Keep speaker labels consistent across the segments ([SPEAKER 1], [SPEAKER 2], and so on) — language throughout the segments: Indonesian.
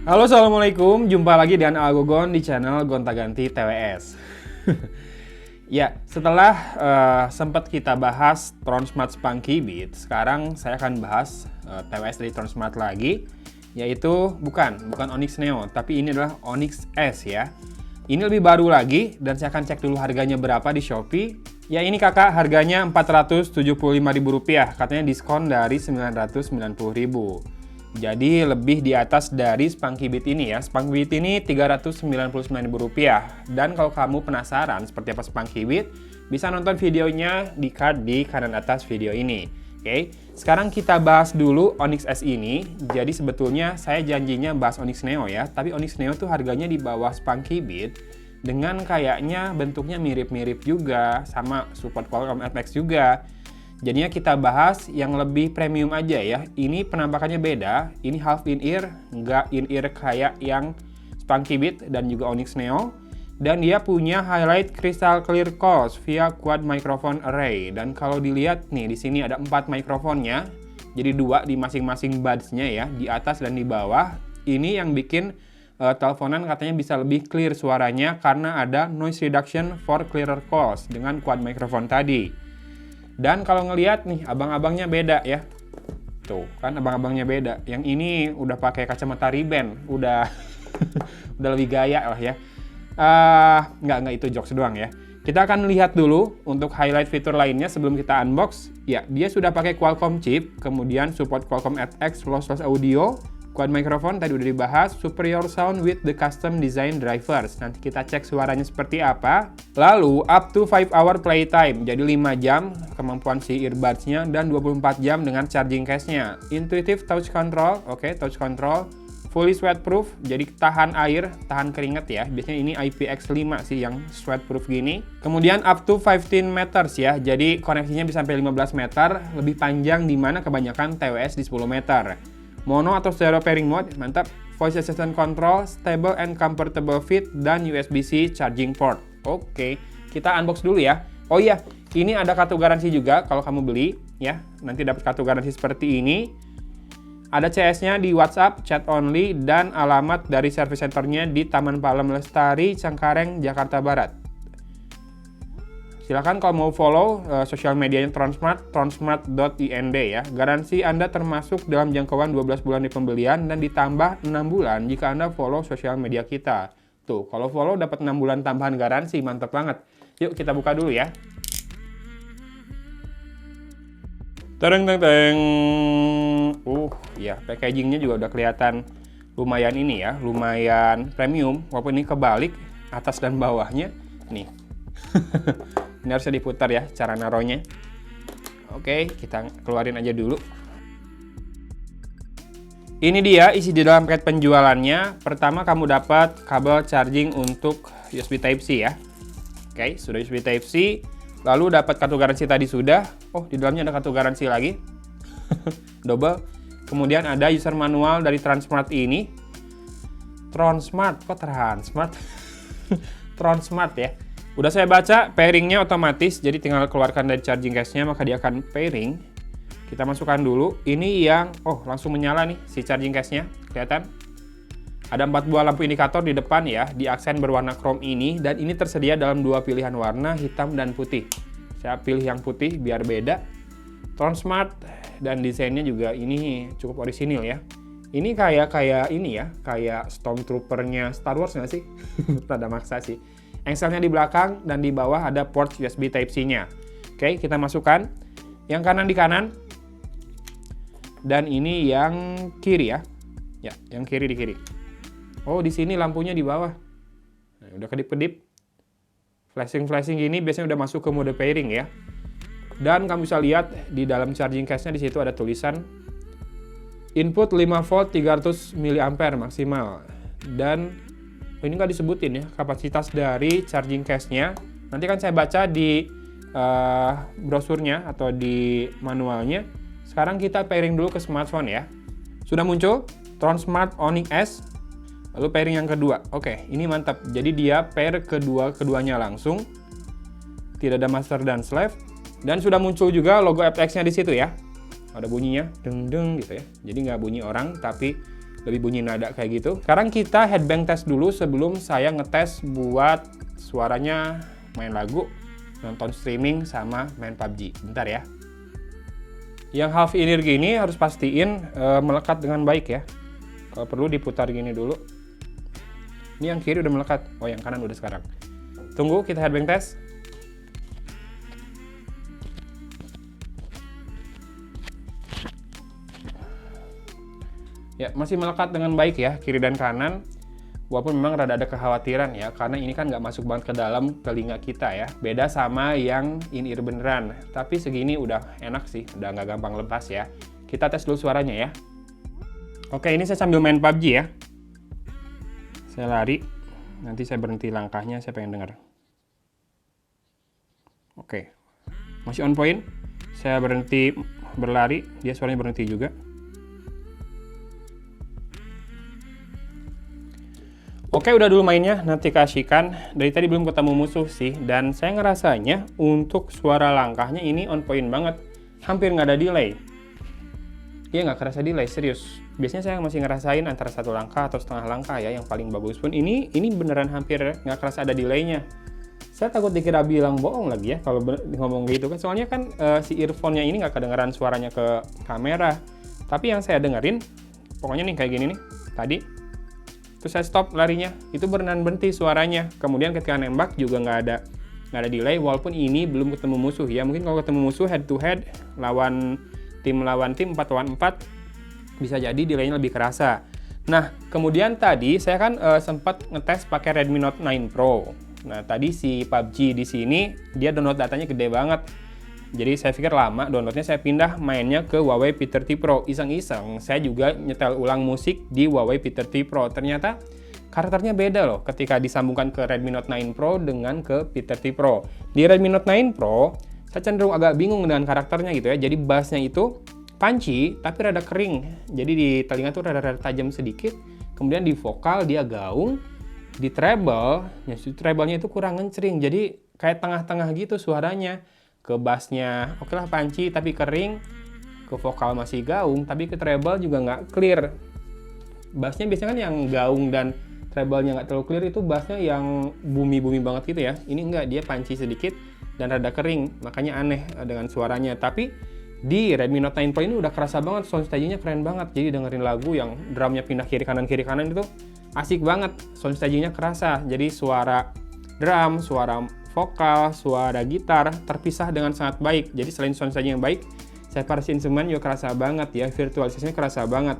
[SPEAKER 1] Halo, assalamualaikum. Jumpa lagi dengan Algogon di channel Gonta Ganti TWS. Ya, setelah sempat kita bahas Tronsmart Spunky Beat, sekarang saya akan bahas TWS dari Tronsmart lagi, yaitu bukan Onyx Neo, tapi ini adalah Onyx S ya. Ini lebih baru lagi dan saya akan cek dulu harganya berapa di Shopee. Ya ini kakak, harganya Rp475.000, katanya diskon dari Rp990.000. Jadi lebih di atas dari Spunky Beat ini ya. Spunky Beat ini Rp399.000. Dan kalau kamu penasaran seperti apa Spunky Beat, bisa nonton videonya di card di kanan atas video ini. Oke, sekarang kita bahas dulu Onyx S ini. Jadi sebetulnya saya janjinya bahas Onyx Neo ya, tapi Onyx Neo tuh harganya di bawah Spunky Beat dengan kayaknya bentuknya mirip-mirip juga sama support Qualcomm FX juga. Jadinya kita bahas yang lebih premium aja ya. Ini penampakannya beda. Ini half in ear, nggak in ear kayak yang Spunky Beat dan juga Onyx Neo. Dan dia punya highlight crystal clear calls via quad microphone array. Dan kalau dilihat nih, di sini ada 4 mikrofonnya. Jadi 2 di masing-masing buds-nya ya, di atas dan di bawah. Ini yang bikin teleponan katanya bisa lebih clear suaranya karena ada noise reduction for clearer calls dengan quad microphone tadi. Dan kalau ngelihat nih, abang-abangnya beda ya. Tuh, kan abang-abangnya beda. Yang ini udah pakai kacamata Ray-Ban, udah udah lebih gaya lah ya. Nggak itu jokes doang ya. Kita akan lihat dulu untuk highlight fitur lainnya sebelum kita unbox. Ya, dia sudah pakai Qualcomm chip, kemudian support Qualcomm FX lossless audio, quad microphone tadi udah dibahas, superior sound with the custom design drivers. Nanti kita cek suaranya seperti apa. Lalu up to 5 hour playtime, jadi 5 jam kemampuan si earbuds-nya dan 24 jam dengan charging case-nya. Intuitive touch control, oke, touch control. Fully sweatproof, jadi tahan air, tahan keringat ya. Biasanya ini IPX5 sih yang sweatproof gini. Kemudian up to 15 meters ya, jadi koneksinya bisa sampai 15 meter, lebih panjang di mana kebanyakan TWS di 10 meter. Mono atau stereo pairing mode, mantap. Voice assistant control, stable and comfortable fit, dan USB-C charging port. Oke, kita unbox dulu ya. Oh iya, ini ada kartu garansi juga kalau kamu beli ya. Nanti dapat kartu garansi seperti ini. Ada CS-nya di WhatsApp, chat only, dan alamat dari service centernya di Taman Palem Lestari, Cengkareng, Jakarta Barat. Silakan kalau mau follow sosial medianya Tronsmart, tronsmart.ind ya. Garansi Anda termasuk dalam jangkauan 12 bulan di pembelian dan ditambah 6 bulan jika Anda follow sosial media kita. Tuh, kalau follow dapat 6 bulan tambahan garansi, mantap banget. Yuk kita buka dulu ya. Tereng. Ya, packagingnya juga udah kelihatan lumayan ini ya, lumayan premium. Walaupun ini kebalik, atas dan bawahnya. Nih. Ini harusnya diputar ya cara naruhnya. Oke, kita keluarin aja dulu. Ini dia isi di dalam paket penjualannya. Pertama kamu dapat kabel charging untuk USB Type-C ya. Oke, sudah USB Type-C. Lalu dapat kartu garansi tadi sudah. Oh, di dalamnya ada kartu garansi lagi. Double. Kemudian ada user manual dari Tronsmart ini. Tronsmart, kok Tronsmart? Tronsmart ya. Udah saya baca, pairingnya otomatis, jadi tinggal keluarkan dari charging case-nya, maka dia akan pairing. Kita masukkan dulu. Ini yang, langsung menyala nih si charging case-nya, kelihatan? Ada 4 buah lampu indikator di depan ya, di aksen berwarna chrome ini, dan ini tersedia dalam 2 pilihan warna, hitam dan putih. Saya pilih yang putih biar beda. Tronsmart dan desainnya juga ini cukup orisinil ya. Ini kayak ini ya, kayak Stormtrooper-nya Star Wars nggak sih? Rada maksa sih. Engselnya di belakang dan di bawah ada port USB Type-C-nya. Oke, kita masukkan. Yang kanan di kanan. Dan ini yang kiri ya. Ya, yang kiri di kiri. Oh, di sini lampunya di bawah. Nah, udah kedip-kedip. Flashing gini biasanya udah masuk ke mode pairing ya. Dan kamu bisa lihat di dalam charging case-nya di situ ada tulisan input 5 volt 300 mAh maksimal. Dan ini nggak disebutin ya kapasitas dari charging case-nya. Nanti kan saya baca di brosurnya atau di manualnya. Sekarang kita pairing dulu ke smartphone ya. Sudah muncul Tronsmart Onyx S. Lalu pairing yang kedua. Oke, ini mantap. Jadi dia pair keduanya langsung. Tidak ada master dan slave. Dan sudah muncul juga logo FX-nya di situ ya. Ada bunyinya, deng gitu ya. Jadi nggak bunyi orang, tapi lebih bunyi nada kayak gitu. Sekarang kita headbang test dulu sebelum saya ngetes buat suaranya main lagu, nonton streaming, sama main PUBG. Bentar ya. Yang half ear gini harus pastiin melekat dengan baik ya. Kalau perlu diputar gini dulu. Ini yang kiri udah melekat. Oh, yang kanan udah sekarang. Tunggu, kita headbang test. Ya, masih melekat dengan baik ya, kiri dan kanan. Walaupun memang rada ada kekhawatiran ya, karena ini kan nggak masuk banget ke dalam telinga kita ya. Beda sama yang in-ear beneran. Tapi segini udah enak sih, udah nggak gampang lepas ya. Kita tes dulu suaranya ya. Oke, ini saya sambil main PUBG ya. Saya lari, nanti saya berhenti langkahnya, saya pengen denger. Oke, masih on point. Saya berhenti berlari, dia suaranya berhenti juga. Oke, udah dulu mainnya, nanti kasihkan. Dari tadi belum ketemu musuh sih, dan saya ngerasanya untuk suara langkahnya ini on point banget. Hampir nggak ada delay. Iya, nggak kerasa delay, serius. Biasanya saya masih ngerasain antara 1 langkah atau setengah langkah ya, yang paling bagus pun. Ini beneran hampir nggak kerasa ada delaynya. Saya takut dikira bilang bohong lagi ya, kalau ngomong gitu kan. Soalnya kan si earphone-nya ini nggak kedengeran suaranya ke kamera. Tapi yang saya dengerin, pokoknya nih kayak gini nih, tadi. Terus saya stop larinya, itu beneran berhenti suaranya. Kemudian ketika nembak juga nggak ada delay, walaupun ini belum ketemu musuh ya. Mungkin kalau ketemu musuh head to head, lawan tim 4 lawan 4, bisa jadi delaynya lebih kerasa. Nah, kemudian tadi saya kan sempat ngetes pakai Redmi Note 9 Pro. Nah, tadi si PUBG di sini dia download datanya gede banget. Jadi saya pikir lama downloadnya, saya pindah mainnya ke Huawei P30 Pro. Iseng-iseng saya juga nyetel ulang musik di Huawei P30 Pro. Ternyata karakternya beda loh ketika disambungkan ke Redmi Note 9 Pro dengan ke P30 Pro. Di Redmi Note 9 Pro saya cenderung agak bingung dengan karakternya gitu ya. Jadi bassnya itu punchy tapi rada kering. Jadi di telinga tuh rada tajam sedikit. Kemudian di vokal dia gaung. Di treble, treble-nya itu kurang ngecering. Jadi kayak tengah-tengah gitu suaranya. Ke bassnya oke lah punchy tapi kering, ke vokal masih gaung tapi ke treble juga nggak clear. Bassnya biasanya kan yang gaung dan treble-nya nggak terlalu clear, itu bassnya yang bumi-bumi banget gitu ya. Ini enggak, dia punchy sedikit dan rada kering, makanya aneh dengan suaranya. Tapi di Redmi Note 9 Pro ini udah kerasa banget, soundstaging-nya keren banget. Jadi dengerin lagu yang drumnya pindah kiri kanan itu asik banget, soundstaging-nya kerasa. Jadi suara drum, suara vokal, suara gitar terpisah dengan sangat baik. Jadi selain soundstaging yang baik, separasi instrumen juga kerasa banget ya, virtualisasinya kerasa banget.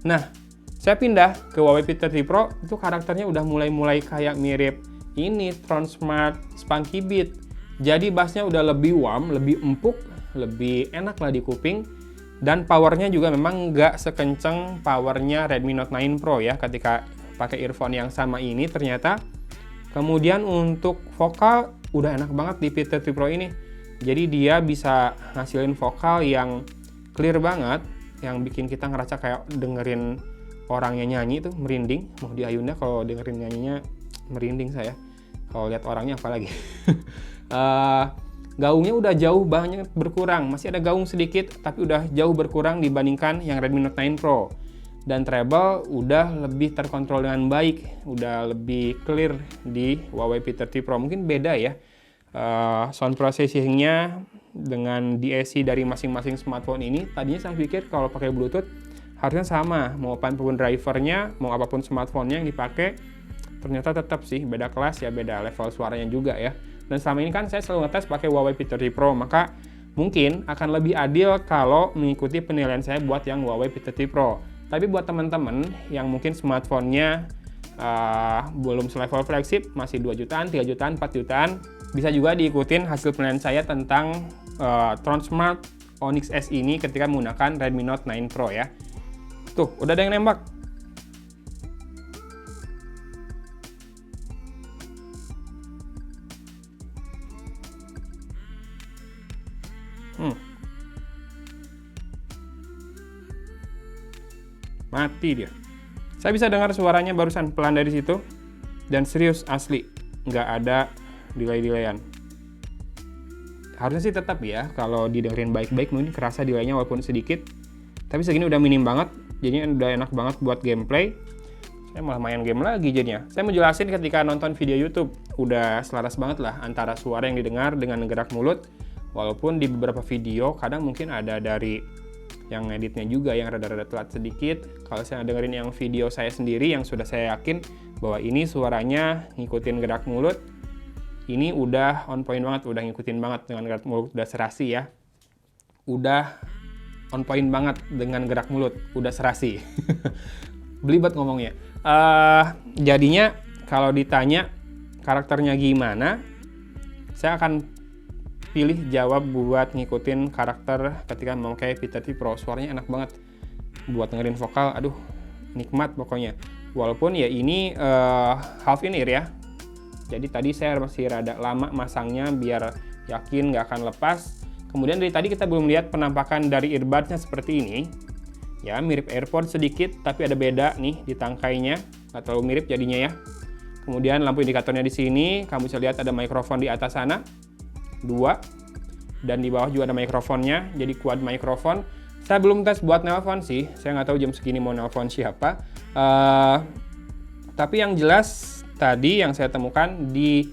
[SPEAKER 1] Nah, saya pindah ke Huawei P30 Pro, itu karakternya udah mulai kayak mirip ini Transmart Spunky Beat. Jadi bassnya udah lebih warm, lebih empuk, lebih enak lah di kuping. Dan powernya juga memang nggak sekenceng powernya Redmi Note 9 Pro ya ketika pakai earphone yang sama ini ternyata. Kemudian untuk vokal udah enak banget di P30 Pro ini. Jadi dia bisa ngasilin vokal yang clear banget, yang bikin kita ngerasa kayak dengerin orangnya nyanyi tuh merinding. Mau di Ayunda kalau dengerin nyanyinya merinding saya. Kalau lihat orangnya apalagi. Gaungnya udah jauh banyak berkurang. Masih ada gaung sedikit tapi udah jauh berkurang dibandingkan yang Redmi Note 9 Pro. Dan treble udah lebih terkontrol dengan baik, udah lebih clear di Huawei P30 Pro. Mungkin beda ya sound processing-nya dengan DAC dari masing-masing smartphone ini. Tadinya saya pikir kalau pakai Bluetooth harusnya sama, mau apapun drivernya, mau apapun smartphone-nya yang dipakai, ternyata tetap sih beda kelas ya, beda level suaranya juga ya. Dan selama ini kan saya selalu ngetes pakai Huawei P30 Pro, maka mungkin akan lebih adil kalau mengikuti penilaian saya buat yang Huawei P30 Pro. Tapi buat teman-teman yang mungkin smartphone-nya belum selevel flagship, masih 2 jutaan, 3 jutaan, 4 jutaan, bisa juga diikutin hasil penilaian saya tentang Transmart Onyx S ini ketika menggunakan Redmi Note 9 Pro ya. Tuh, udah ada yang nembak. Mati dia. Saya bisa dengar suaranya barusan pelan dari situ. Dan serius asli, nggak ada delay-delayan. Harusnya sih tetap ya, kalau didengerin baik-baik mungkin kerasa delaynya walaupun sedikit. Tapi segini udah minim banget. Jadinya udah enak banget buat gameplay. Saya malah main game lagi jadinya. Saya mau jelasin ketika nonton video YouTube, udah selaras banget lah antara suara yang didengar dengan gerak mulut. Walaupun di beberapa video kadang mungkin ada dari yang editnya juga yang rada-rada telat sedikit. Kalau saya dengerin yang video saya sendiri yang sudah saya yakin bahwa ini suaranya ngikutin gerak mulut, ini udah on point banget, udah ngikutin banget dengan gerak mulut, udah serasi ya. Udah on point banget dengan gerak mulut, udah serasi. Belibet ngomongnya. Jadinya kalau ditanya karakternya gimana, saya akan pilih jawab buat ngikutin karakter ketika memakai P30 Pro. Suaranya enak banget buat dengerin vokal, aduh nikmat pokoknya. Walaupun ya ini half in ear ya, jadi tadi saya masih rada lama masangnya biar yakin nggak akan lepas. Kemudian dari tadi kita belum lihat penampakan dari earbudsnya seperti ini. Ya, mirip AirPods sedikit, tapi ada beda nih di tangkainya, nggak terlalu mirip jadinya ya. Kemudian lampu indikatornya di sini, kamu bisa lihat ada mikrofon di atas sana, 2, dan di bawah juga ada mikrofonnya, jadi quad mikrofon. Saya belum tes buat nelpon sih, saya nggak tahu jam segini mau nelpon siapa. Tapi yang jelas tadi yang saya temukan di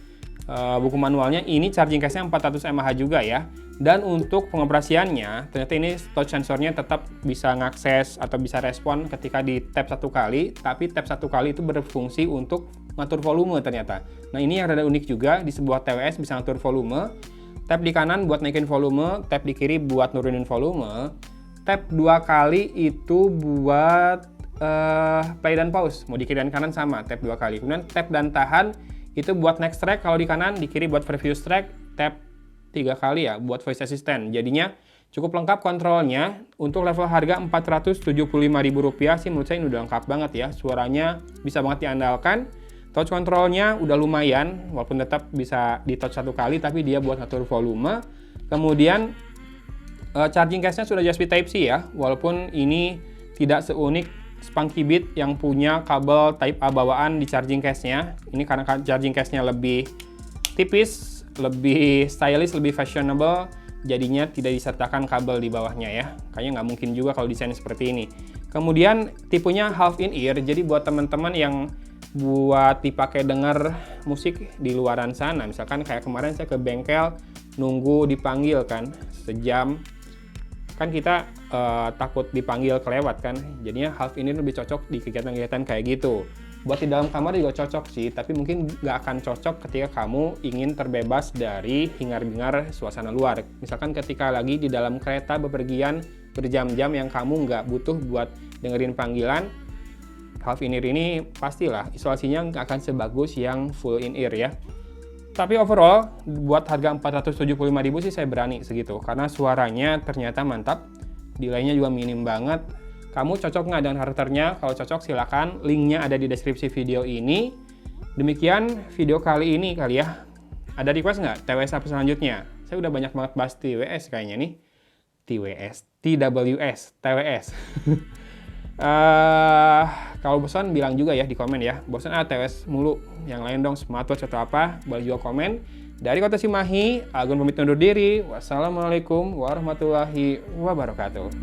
[SPEAKER 1] buku manualnya, ini charging case-nya 400 mAh juga ya. Dan untuk pengoperasiannya, ternyata ini touch sensornya tetap bisa ngakses atau bisa respon ketika di tap 1 kali, tapi tap 1 kali itu berfungsi untuk ngatur volume ternyata. Nah ini yang rada unik juga, di sebuah TWS bisa ngatur volume, tap di kanan buat naikin volume, tap di kiri buat nurunin volume, tap 2 kali itu buat play dan pause, mau di kiri dan kanan sama, tap 2 kali. Kemudian tap dan tahan, itu buat next track kalau di kanan, di kiri buat previous track, tap 3 kali ya buat voice assistant. Jadinya cukup lengkap kontrolnya. Untuk level harga Rp475.000 sih menurut saya ini udah lengkap banget ya. Suaranya bisa banget diandalkan. Touch controlnya udah lumayan, walaupun tetap bisa di touch 1 kali, tapi dia buat ngatur volume. Kemudian charging case-nya sudah USB Type-C ya, walaupun ini tidak seunik Spunky Beat yang punya kabel Type A bawaan di charging case-nya. Ini karena charging case-nya lebih tipis, lebih stylish, lebih fashionable, jadinya tidak disertakan kabel di bawahnya ya. Kayaknya nggak mungkin juga kalau desain seperti ini. Kemudian tipenya half in ear, jadi buat teman-teman yang buat dipakai denger musik di luaran sana, misalkan kayak kemarin saya ke bengkel nunggu dipanggil kan sejam, kan kita takut dipanggil kelewat kan, jadinya half in ear lebih cocok di kegiatan-kegiatan kayak gitu. Buat di dalam kamar juga cocok sih, tapi mungkin nggak akan cocok ketika kamu ingin terbebas dari hingar-bingar suasana luar. Misalkan ketika lagi di dalam kereta bepergian berjam-jam yang kamu nggak butuh buat dengerin panggilan, half in ear ini pastilah isolasinya nggak akan sebagus yang full in ear ya. Tapi overall, buat harga Rp475.000 sih saya berani segitu, karena suaranya ternyata mantap, delay-nya juga minim banget. Kamu cocok nggak dengan karakternya? Kalau cocok silakan, linknya ada di deskripsi video ini. Demikian video kali ini kali ya. Ada request nggak TWS apa selanjutnya? Saya udah banyak banget bahas TWS kayaknya nih. TWS. Kalau bosan bilang juga ya di komen ya. Bosan TWS mulu, yang lain dong, smartwatch atau apa, boleh juga komen. Dari Kota Cimahi, Agun pamit undur diri. Wassalamualaikum warahmatullahi wabarakatuh.